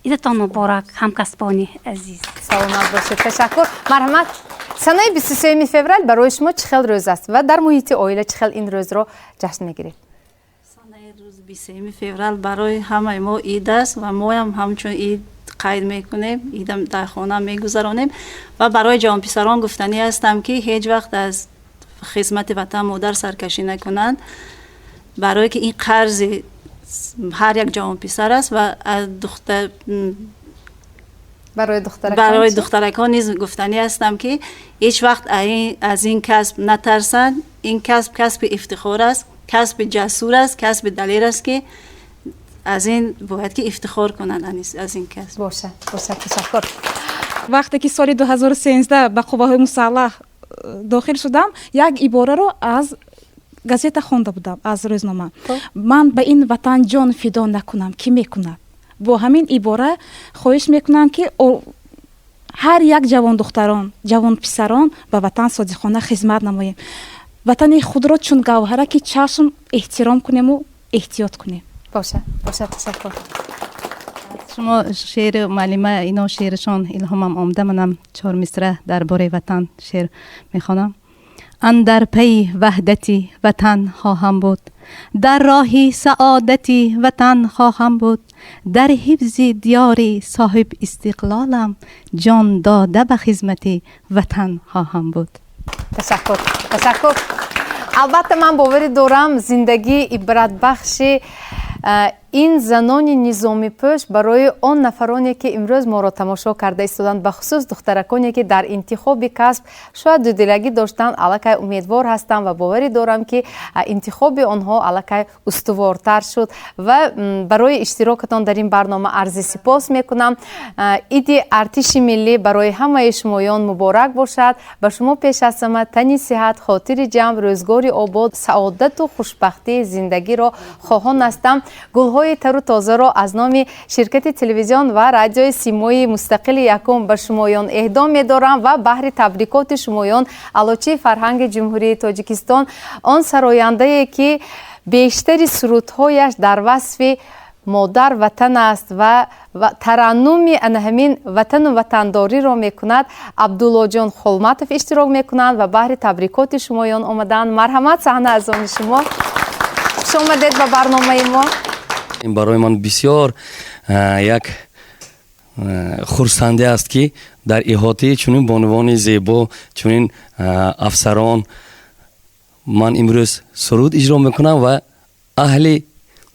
идатон муборак ҳамкасбони азиз. саломат бошед. ташаккур. марҳамат. санаи 23 феврал барои шумо чӣ хел рӯз аст ва дар муҳити оила чӣ хел ин рӯзро ҷашн мегиред? санаи рӯз 23 феврал барои ҳамаи мо ид аст ва моам ҳамчун ид قید میکنیم، ایدم در خانه میگذرانیم. و برای جوان پسران گفتنی هستم که هیچ وقت از خدمت وطن مادر سرکشی نکنند، برای که این قرض هر یک جوان پسر است و از برای دخترکان نیز گفتنی هستم که هیچ وقت از این کسب نترسند. این کسب افتخار است، کسب جسور است، کسب دلیر است که از این باید که افتخار کنند از این کسب. باشه تشکر. وقتی که سال 2013 به قوه‌های مسلح داخل شدم، یک عباره رو از گازета خونده بودم، از روزنامه. من به این وطن جان فدا نکنم کی میکند؟ با همین عباره خواهش میکنم که هر یک جوان دختران، جوان پسران به وطن صادقانه خدمت نماییم. وطن خود را چون گوهره که چشم احترام کنیم و احتیاط کنیم. باشه تشکر. شما شعر معلمه اینا شعرشان الهامم آمده. منم 4 مصرع درباره وطن شعر میخوانم. اندر پی وحدتی وطن خواهم بود، در راهی سعادتی وطن خواهم بود، در حفظ دیاری صاحب استقلالم، جان داده به خدمت وطن خواهم بود. تشکر. البته من باوری دارم زندگی عبرت بخشی این زنان نظامی‌پوش برای آن نفرانی که امروز ما را تماشا کرده ایستادند، به خصوص دخترکانی که در انتخاب کسب شاید دودلگی داشتند، الکی امیدوار هستم و باوری دارم که انتخاب آنها الکی استوارتر شد. و برای اشتراکتان در این برنامه عرض سپاس میکنم. عید ارتشی ملی برای همه شمایان مبارک باشد. به شما پیش از همه تنی صحت، خاطر جمع، روزگاری آباد، سعادت و خوشبختی زندگی را خواهان هستم. گلهای تر و تازه را از نام شرکت تلویزیون و رادیوی سیمای مستقل یکم به شمایان اهدا می‌دارم و بهر تبریکات شمایان علوچه فرهنگ جمهوری تاجیکستان، آن سراینده که بیشتر سرودهایش در وصف مادر وطن است و ترنم همین وطن و وطنداری را میکند، عبدالله جان خلمتов اشتراک میکنند و بهر تبریکات شمایان آمدند. مرحمت صحنه از آن شما. خوش آمدید به برنامه ما. این برای من بسیار یک خرسندی است که در احاطه چنین بانوان زیبا، چنین افسران من امروز سرود اجرا میکنم و اهل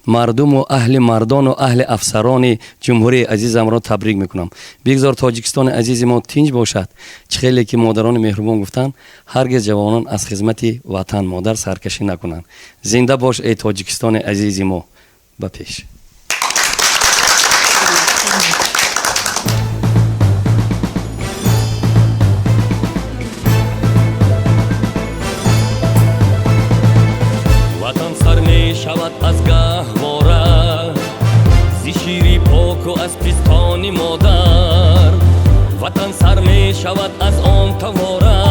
مردم و اهل مردان و اهل افسران جمهوری عزیزم را تبریک میکنم. بگذار تاجیکستان عزیز ما تنج باشد. خیلی که مادران مهربان گفتن هرگز جوانان از خدمت وطن مادر سرکشی نکنند. زنده باش ای تاجیکستان عزیز ما. به پیش. وطن سر می شود از گهواره، زی شیری پاک و از پستان مادر. وطن سر می شود از آن تواره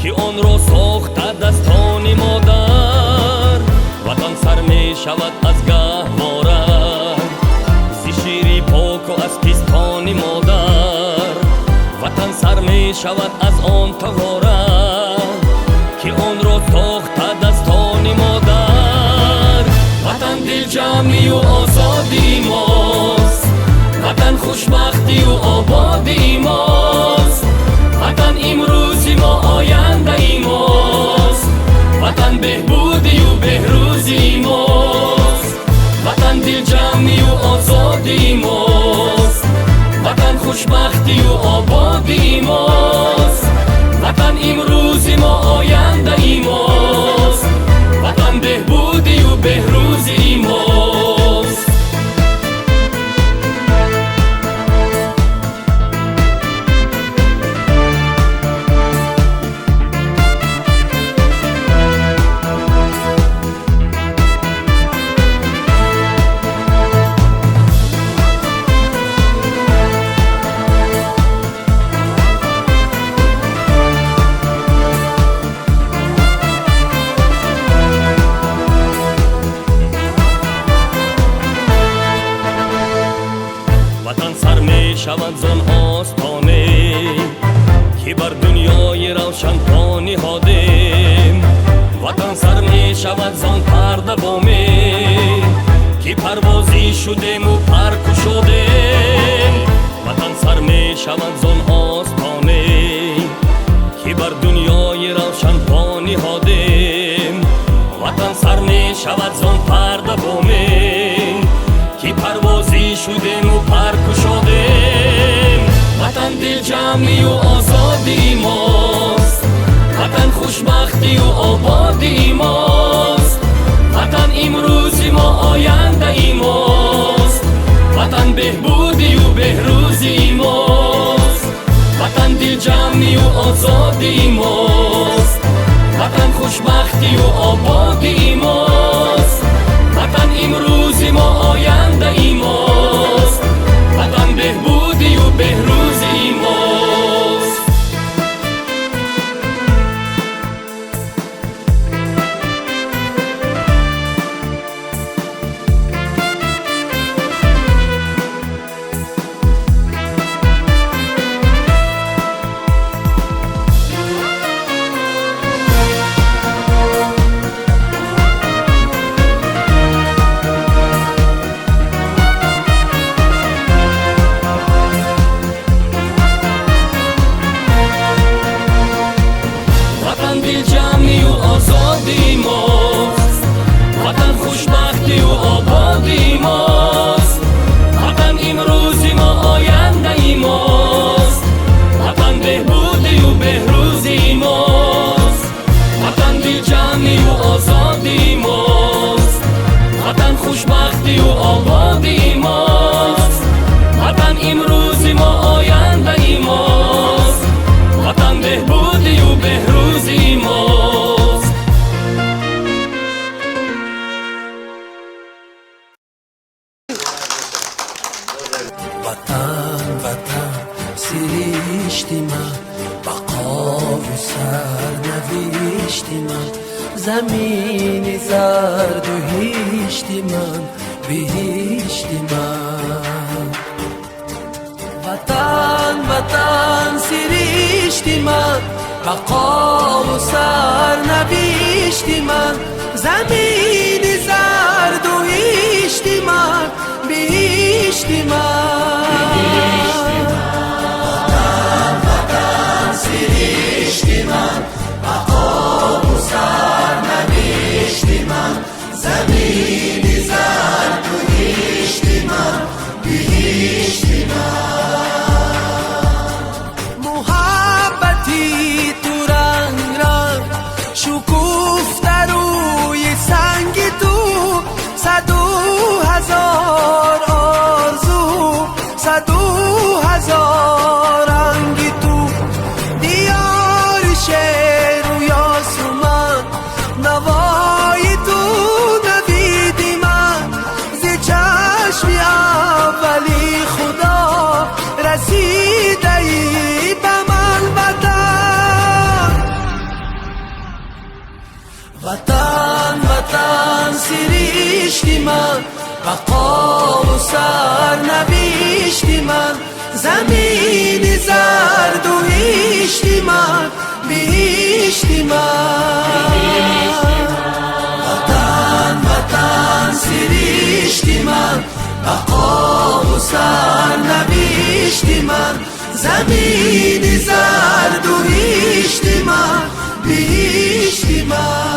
که آن را ساخته دستان مادر. وطن سر می شود از گهواره، زی شیری پاک و از پستان مادر. وطن سر می شود از آن تواره که آن را ساخته دستان مادر. وطن دل جمعی و آزادی ماست، وطن خوشبختی و آبادی ماست. وطن امروزی ما آینده ای ماست، وطن بهبودی و بهروزی ماست. وطن دل جمعی و آزادی ماست، وطن خوشبختی و آبادی ماست. وطن امروزی ما آینده ای ماست، وطن بهبودی و بهروزی ماست. شود زن آستانه که بر دنیای روشن پا نهادیم. وطن سر می شود زن پرده بامه که پروازی شدیم و پر کشادیم. وطن دل جمعی و آزادی ماست، وطن خوشبختی و آبادی ماست، وطن امروزی ما آینده ماست، وطن بهبودی و بهروزی ماست، وطن دل جمعی و آزادی ماست، وطن خوشبختی و آبادی ماست، وطن امروزی ما آینده ماست، وطن بهبودی و بهروزی ماست. وطن خوشبختی و آبادی ماست، وطن امروزی ما آینده ماست، وطن بهبودی و بهروزی ماست، وطن دل جمعی و آزادی ماست، وطن خوشبختی و آبادی ماست، وطن امروزی ما آینده ماست، وطن بهبودی و بهروزی ماست. سرشتی من بقا و سرنوشتی من، زمین زرد و هیشتی من بهشتی من. وطن وطن سرشتی من بقا و سرنوشتی من، زمین زرد و هیشتی من بهشتی من. سرشتی من بقا و سرنوشتی من، زمین زرد و هیشتی من بهشتی من. محبتی تو رنگ رنگ شکفته روی سنگ تو، 100,000 آرزو، 100,000 رنگ تو، دیار شعر و یاسمن، نوای تو نویدی من، ز چشم اولی خدا رسیده ای به من. وطن وطن سرشتی من بقا و سرنوشتی من، زمین زرد و هیشتی من بهشتی من. وطن وطن سرشتی من بقا و سرنوشتی من، زمین زرد و هیشتی من بهشتی من.